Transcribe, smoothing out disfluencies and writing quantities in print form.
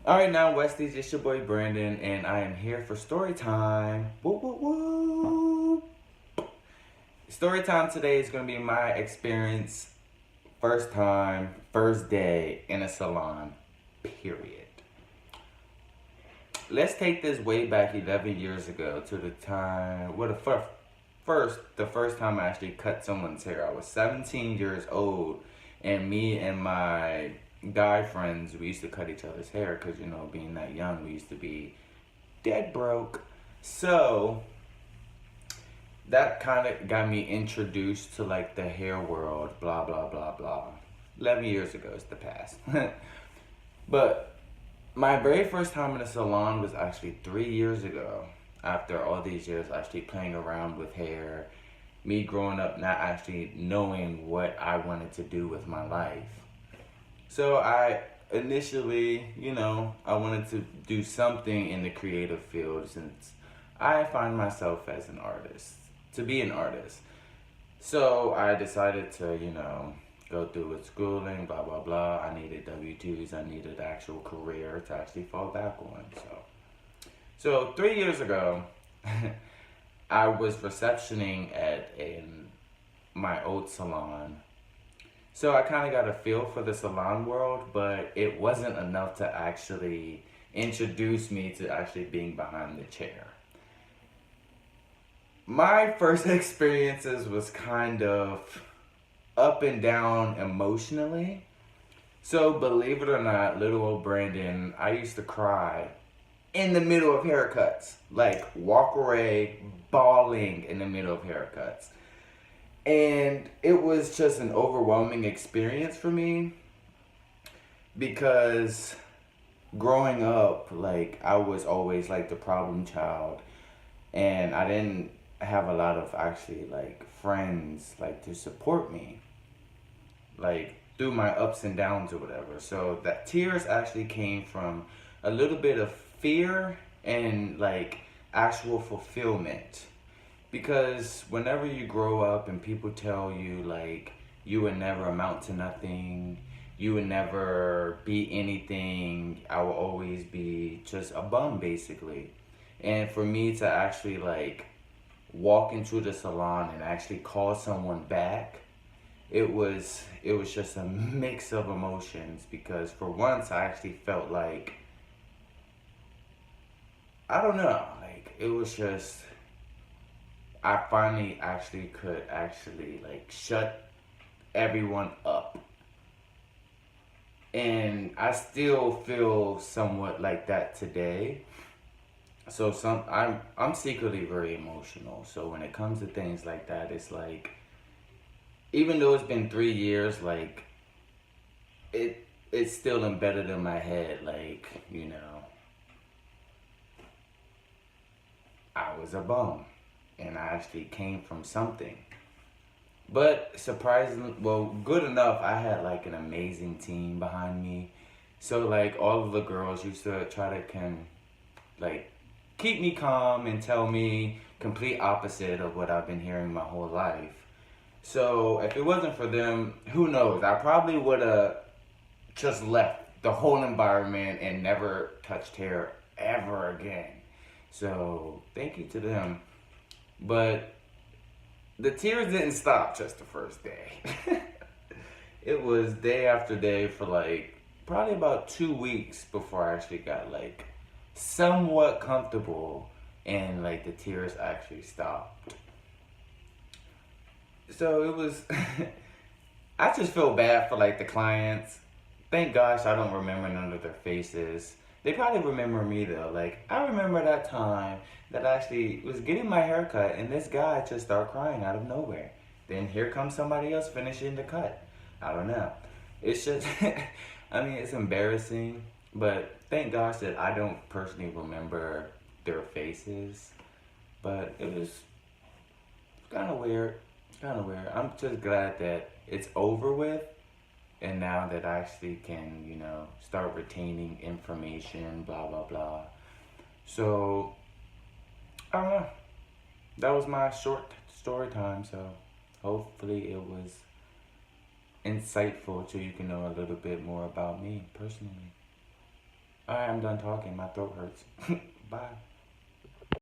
All right, now Westies, it's your boy Brandon, and I am here for story time. Woo woo woo! Story time today is going to be my experience, first time, first day in a salon. Period. Let's take this way back 11 years ago to the time. Well, the first time I actually cut someone's hair. I was 17 years old, and me and my guy friends, we used to cut each other's hair because, being that young, we used to be dead broke. So that kind of got me introduced to like the hair world, blah, blah, blah, blah. 11 years ago is the past. But my very first time in a salon was actually 3 years ago. After all these years actually playing around with hair, me growing up not actually knowing what I wanted to do with my life. So I initially, I wanted to do something in the creative field since I find myself as an artist, to be an artist. So I decided to, go through with schooling, blah, blah, blah. I needed W-2s, I needed an actual career to actually fall back on. So 3 years ago, I was receptioning at my old salon. So I kind of got a feel for the salon world, but it wasn't enough to actually introduce me to actually being behind the chair. My first experiences was kind of up and down emotionally. So believe it or not, little old Brandon, I used to cry in the middle of haircuts. Like walk away bawling in the middle of haircuts. And it was just an overwhelming experience for me because growing up, like I was always like the problem child, and I didn't have a lot of actually like friends like to support me like through my ups and downs or whatever. So that tears actually came from a little bit of fear and like actual fulfillment. Because whenever you grow up and people tell you like you would never amount to nothing, you would never be anything, I will always be just a bum basically. And for me to actually like walk into the salon and actually call someone back, it was just a mix of emotions because for once I actually felt like, I don't know, like it was just, I finally actually could actually like shut everyone up. And I still feel somewhat like that today. So I'm secretly very emotional. So when it comes to things like that, it's like even though it's been 3 years, like it's still embedded in my head. Like I was a bum, and I actually came from something. But surprisingly, well, good enough. I had like an amazing team behind me. So like all of the girls used to try to like keep me calm and tell me complete opposite of what I've been hearing my whole life. So if it wasn't for them, who knows? I probably would have just left the whole environment and never touched hair ever again. So thank you to them. But the tears didn't stop just the first day. It was day after day for like probably about 2 weeks before I actually got like somewhat comfortable and like the tears actually stopped. So it was I just feel bad for like the clients. Thank gosh I don't remember none of their faces. They probably remember me though. Like I remember that time that I actually was getting my hair cut and this guy just started crying out of nowhere. Then here comes somebody else finishing the cut. I don't know. It's just I mean it's embarrassing, but thank gosh that I don't personally remember their faces. But it was kind of weird. Kind of weird. I'm just glad that it's over with, and now that I actually can, start retaining information, blah blah blah. So I don't know. That was my short story time. So hopefully it was insightful, so you can know a little bit more about me personally. All right, I'm done talking. My throat hurts. Bye.